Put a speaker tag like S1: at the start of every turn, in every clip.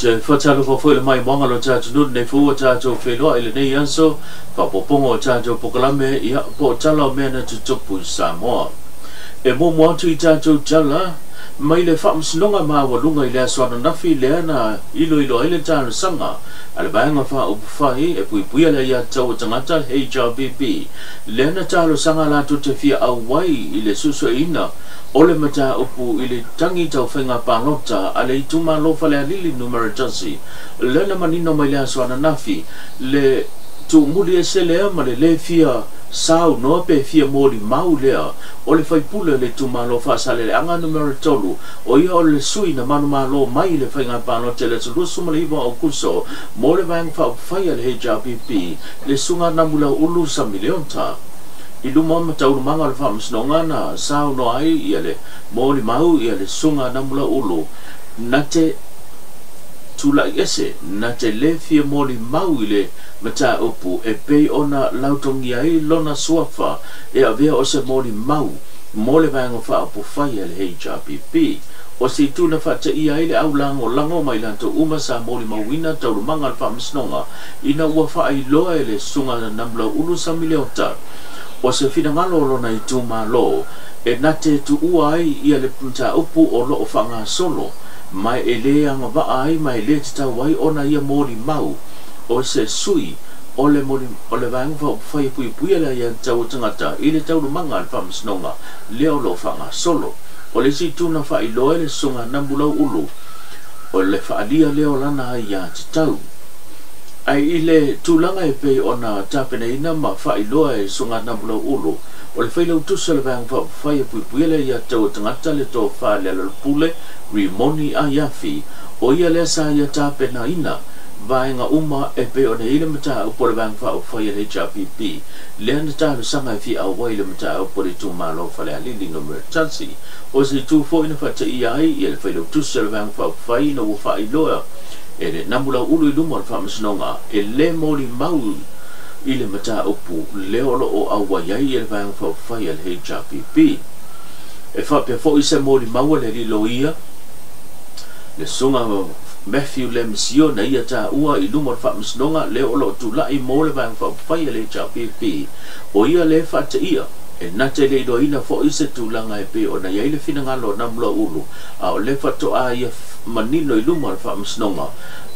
S1: te whatalo whawhoi mai monga lo tātou nut nei fua tātou whenua ili nei anso whapopongo tātou pokalame ia po tala mea na tutupu i Samoa. E mo moatu i tātou tala mai le whaamsinonga maa walunga i lea swana nafi lea na ilo ele tāna sanga ale baenga wha upawhai e pui pui ala ia tau tangata HRBP lea na tālo sanga lato te fia awai i le susua ina ole mata upu ili tangi tau whenga pānota ale i tuma lofa lea lili numero tasi le na manino mai lea swana nafi le tu muli e se lea ma le fia sao no pe fia mori mau lea ole fai pule le tuma lofa sale le anga numero tolu o ia ole sui na manu malo mai le whenga pānota le sulusu maliwa o kuso mo le vang fa fai le HRBP le sunga na mula ulu sa milionta I luma matau manga le whamasnonga na sao no ai ia le mōli mau ia le sunga na mula ulu na te tula ese na te le fia mōli mau i le mata upu e pei ona lautongi ai lona suafa e avea o se mōli mau mōle vanga wha apu whai le HRBP o si tūna whata ia i le au lango mai lanto uma sa mōli mauina tau manga le whamasnonga ina ua whai loa e le sunga na mula ulu sa miliota o se finangalo lona I tūma lo e nate tu uai ia le punta upu o lo o whanga solo mai e le anga waa ai mai le te tau wai ona ia mōri mau o se sui o le vangwa o whai pui pui ala ia tau tangata I le tau manga le whamasnonga leo lo whanga solo o le si tūna whai loe le sunga nambulau ulu o le whaalia leo lana ai ia te tau ai ile tulanga e pe ona tapena ina ma fai loa e sunga na bula ulu o le whailau tusa le vang whai pui pui le ia tau tangata le tō wha le pule rimoni a yafi o ia le sa ia tapena ina vaenga uma e pe ona ile mata upo le vang whai le HRBP le ana tālu sanga fi a wai le mata upo le tūma lo whale alili numero tansi o se tū fo ina whata ia ai ia le whailau tusa le vang whai na whai loa e le namula ulu I luma le whamasnonga e le mōli mau I le mata upu le olo o awaiai e le vang whai al HRBP e whapea fo I se mōli mau le li loia le sunga Matthew Lemsio na ia tā ua I luma le whamasnonga le olo tu lai mō le vang whai al HRBP o ia le whata ia e nate le doina fo I se tūlanga e pe o na iai le finangalo namula ulu a o le whato a ia manino I luma le whamasnonga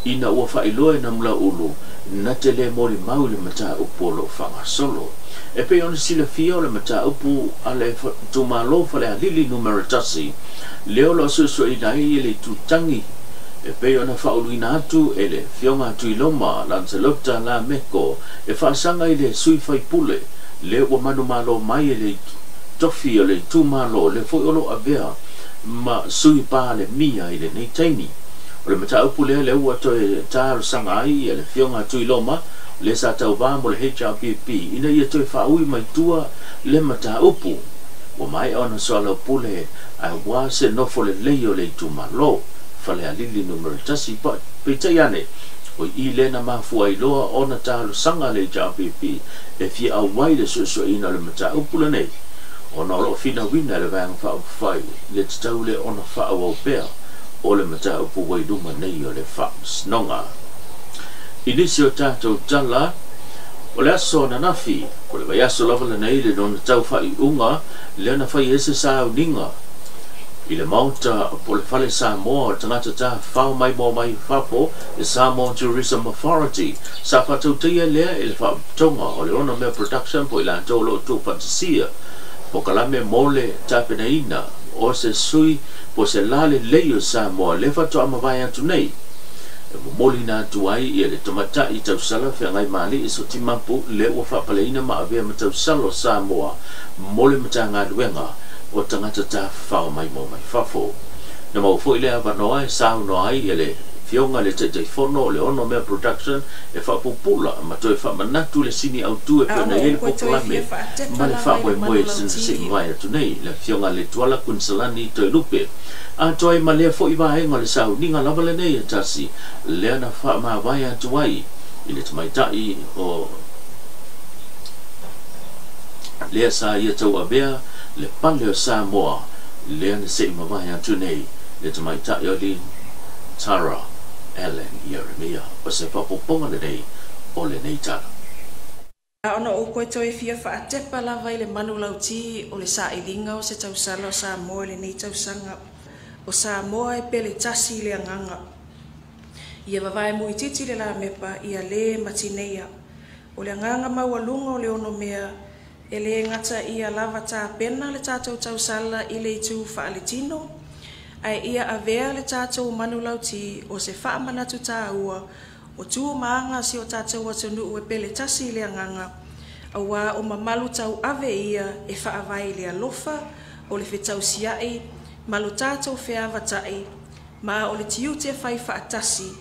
S1: ina ua whailoa namula ulu nate le mori mau le mata upu lo whanga solo e pe ona sila fia o le mata upu a le tūmalo whale a lili numero tasi leo lo susu I nai le tutangi e pe ona whauluina atu e le fionga atu I loma Lancelota la meko e whaasanga I le sui whai pule le ua manu malo mai e le tofi o le tūmalo le foi olo avea ma sui pa le mia I le nei taini o le mata upu le ua toe tāro sanga ai e le fionga tui loma le sa tau wā mo le HRBP ina ia toe whaui mai tua le mata upu o mai ona soala pule ai wā se nofo le leio le tūmalo whale alili numero tasi pa peitai ane o I le na mafua I loa ona tāro sanga le HRBP e fia awai le susu ina le mata upu le nei ona olo fina wina le vang whai le tau le ona whao au pea o le mata upu wai luma nei o le whamasnonga inisi o tātou tala o le aso na nafi o le vai aso lava le nei le nona tau whai unga le ana whai ese sa au ninga I le mauta po le whale Samoa o tangata tā whao mai mō mai whapo le Samoa Tourism Authority sa whatau tia lea I le whatonga o le ona mea production po I la tōlo tō fantasia po kalame mole tapena ina o se sui po se lale leio Samoa le whato amawai atu nei e moli nā tuai I le tomata I tau sala whea ngai mali I so timapu le ua whapale ina ma avea ma tau salo Samoa mole mata ngā luenga o tangata tā whao mai mō mai whafo na mau fo I lea wanoa e sao no ai I le fionga le te whono le ono mea production e whapupula ma toi whamanatu le sini au tu e pēna ele pokalame ma le whapoe moe sinse mai atu nei le fionga le tuala kunsalani toi lupe a toi ma lea fo I waenga le sao ninga lava le nei e tasi lea na wha maa vai atu ai I le tamaitai o lea sa ia tau abea le pale o Samoa lea na se ima vai atu nei le tamaitai o li Tara Ellen Yeremia o se whapoponga le nei o le nei tala.
S2: Ona o koe toi fia whaatepa lava i le manu lauti o le sa ilinga o se tausala o sa moa le nei tausanga o sa moa e pele tasi le anganga. Ia wawai mui titi le la mepa ia le matineia o le anganga maualunga o le ono mea e le ngata ia lava tā pena le tātou tausala i le itu whaaletino ai ia avea le tātou manu lauti o se whaamanatu tā ua o tū maanga si o tātou atunu ue pele tasi le anganga, awa o mamalu tau ave ia e whaavai le alofa o le whetau siai, malu tātou whiawhatai, ma o le tiu te whai whaatasi,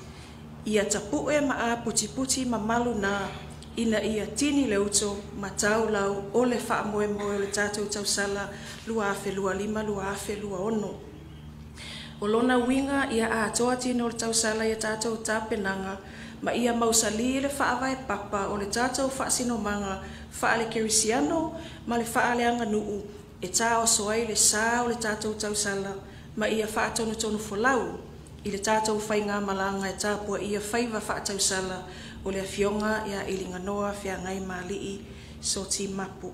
S2: ia tapue ma a puti puti mamalu na ina ia tini le uto ma tau lau o le whaamoe moe o le tātou tausala lua afe lua lima lua afe lua ono. O lona winga ia a atoa tino le tausala ia tātou tāpenanga, ma ia mausali le whaawai papa o le tātou whaasino manga whaale kerisiano ma le whaale anga nuu e tā o soai le sā o le tātou tausala ma ia whaatonu tonu folau i le tātou whainga malanga e tāpua ia whaiva whaatausala o le afionga ia ilinganoa whiangai malii so ti mapu.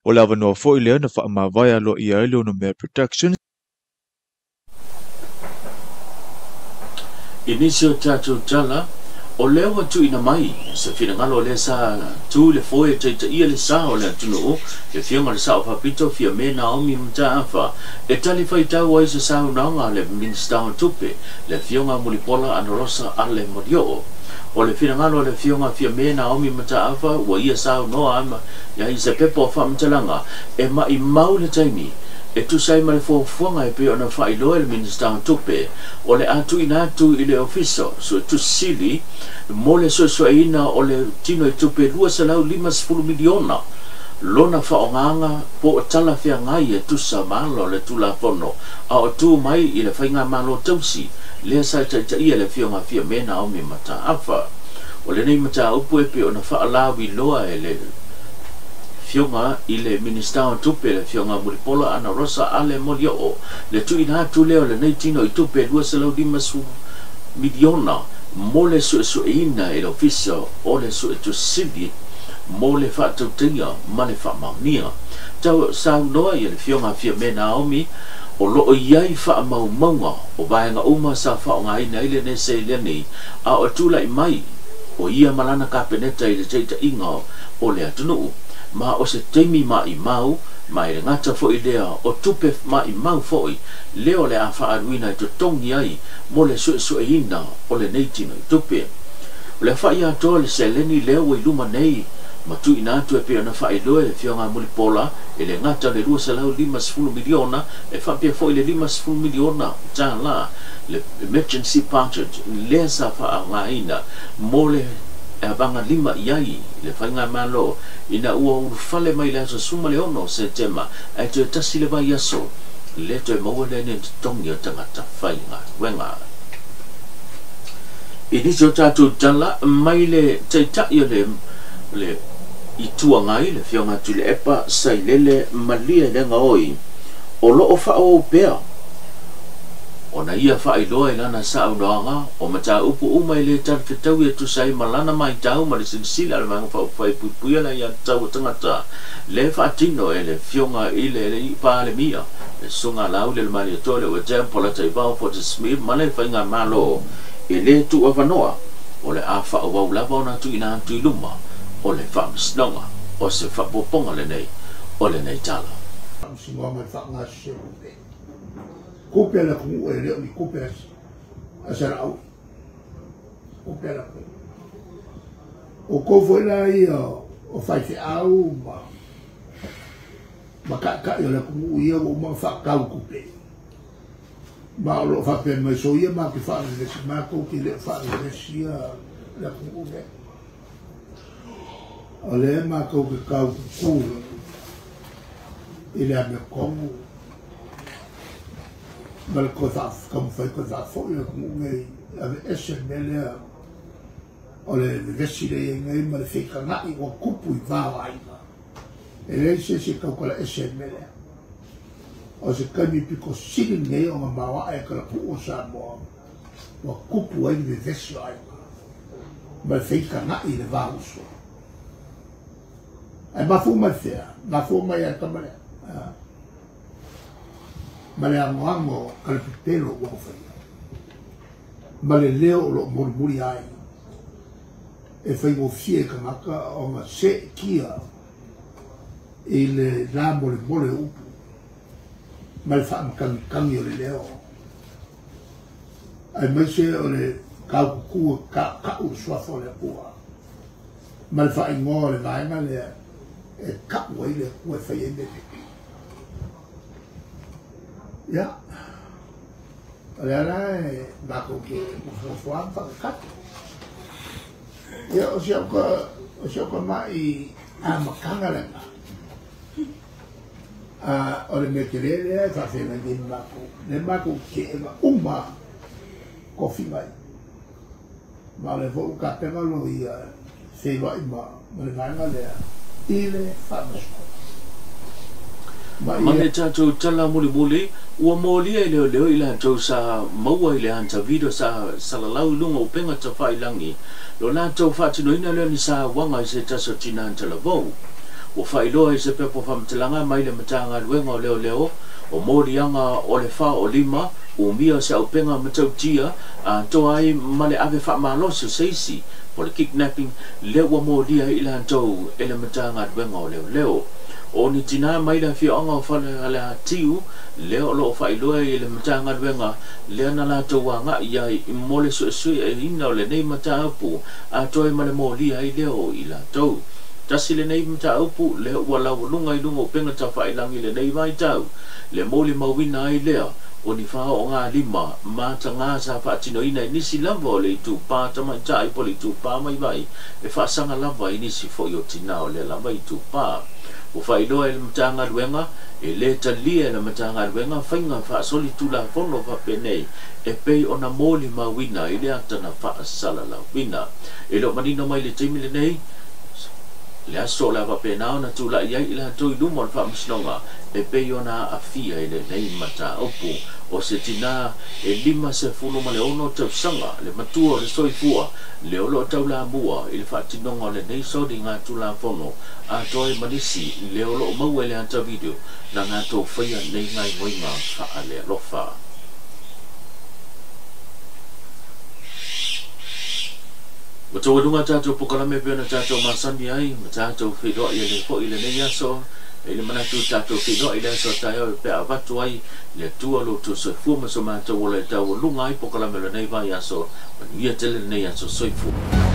S3: O le avanoa fo i lea na whaamawai alo i aile ono mea protection.
S1: Inisio tātou tala o leo tu ina mai se fina ngalo le sa tu le foe te ia le sa o le tunu le fiona le sa o papito fia me na o mi mta afa e tali fai tau wa se sa nga le minsta o tupe le fiona mulipola anorosa ale modio o le fina ngalo le fiona fia me na o mi mta afa wa ia sa no ama ya i se pepo fa mtalanga e ma i mau le taimi e tu sai mai fo fonga e pe ona fai lo el minsta o tupe o le atu ina tu i le ofiso so tu sili mole so ina o le tino i tupe 2.5 miliona lona whaonganga po tala fia ngai e tu sa malo le tula fono a o tu mai i le whainga malo tausi le sa ta ia le fionga fia mena o mi mata afa o le nei mata upu e pe ona whaalawi loa e le fionga i le minista o tupe le fionga mulipola ana rosa ale molio o le tu ina tu leo le nei tino i tupe 2.5 miliona mole su ina e l'officio o le su tu sidi mole fa tu tinga male fa maunia tau sa noa i le fionga fia me Naomi o lo iai fa mau maunga o vaenga uma sa fa nga ina ile ne se le ni a o tula i mai o ia malana ka peneta i le teita inga o le atunu ma o se teimi ma i mau mai le ngata fo idea o tupe ma i mau foi leo le afa aruina to tongi ai mo le su ina o le neitino i tupe le fa ia to le seleni leo i luma nei ma tu ina tu e pe na fa i do e fionga mulipola e le ngata le 2.5 miliona e fa pe foi le 5 miliona ja la le emergency budget le sa fa ngaina mo le e banga lima iai le whainga malo ina ua urufale mai le aso suma le ono se tema e te tasi le vai aso le te maua le ne tongi o tangata whainga wenga inizio tatu tala mai le teitai o le itua ngai le fionga tu le epa sai lele malia le ngaoi o lo o wha o pea ona ia fa iloa lana sa unoanga o mata upu umai le tar fetau e tu sai malana mai tau ma le silsila le manga fa fai pupuia la ia tau tangata le fa tino e le fionga ile le pa le mia le sunga lau le mali to le o tempo la tai ba for the smith male fa nga malo e le tu avanoa o le afa o wa lava ona tu ina tu luma o le fa snonga o se fa poponga le nei o le nei tala
S4: singa mai fa nga se Copia la como ele me copia a será copia la o covo lá e o faz au ma ka eu la como ia o ma fa ka copia ma lo fa per me so ia ma que fa le ma ko que le fa le sia la como ne ole ma ko que ka ku ele a me como mal kozaf comme foi kozaf foi ngai ave SML ole vesile ngai mal fika na I o kupu I va vai ele se ka kola SML o se kami piko sini ngai o mawa e kala pu o sa mo wa kupu ai le veso ai ma fei kana i le vauso ai ma fu ma fea ma fu ma ya tamale ma le amo calpitelo wa fai ma le leo lo murmuri ai e fai mo fie kanaka o ma se kia il ramo le mole upu ma le fa kangi o le leo ai mai se o le kau kua ka u swafo le ua ma le fa ingo le vaenga le e ka ua le ua fai e me ya ale ala e bako ke mwafo fa katu ya o sia ko mai a makanga le o le mekelele fa fe na din bako le bako ke ma uma kofi mai ma le vo ka pega lo ia se va ma le vanga le ile fa
S1: ma le tatou tala mulimuli ua molia i leo i le hatou sa maua i le hanta video sa salalau lunga upenga ta whailangi lo nātou whaatinoina leo ni sa wanga i se taso tina antalavou ua whailoa i se pepo whamtalanga mai le matanga luenga o leo o morianga o le wha o lima umia se upenga matau tia toa ai ma le ave whamaloso seisi po le kidnapping leo ua molia i le hatou e le matanga luenga o leo o ni tina mai la fi anga fale ala tiu leo lo fa ilo e le matanga wenga le na la to wanga ia i mole so e ina le nei mata pu a toi male moli ai leo i la to tasi le nei mata pu le wala lunga i lunga penga ta fa ilangi le nei mai tau le moli mawina ai leo o ni fa o nga lima mata nga sa fa tino ina ni si lava le tu pa ta mai tai po le tu pa mai vai e fa sanga lava ini si fo yo tina o le lava i tu pa o whailoa e le matanga ruenga e le talia e le matanga ruenga whainga wha soli tula whono wha penei e pei o na mōli ma wina i le atana wha sala la wina e lo manino mai le teimi le nei le aso la wha penao na tula iai i le hatoi lumon wha msnonga e pei o na afia i le nei mata opu o se tina e lima se funo ma le ono tau sanga le matua o le soifua le olo tau la mua i le whaatinonga o le nei sodi ngā tula whono a toi manisi le olo o mau e le anta video na ngā tau whaia nei ngai moinga wha le alofa. Wa tau adunga tātou pokalame pēna tātou masani ai ma tātou whiroa i le ho i le nei aso e le manatu tātou whiroa i le aso tai au pe avatu ai le tua lo tu soifua ma so mātou o le tau lunga ai pokalame le nei vai aso ma nuia tele nei aso soifua.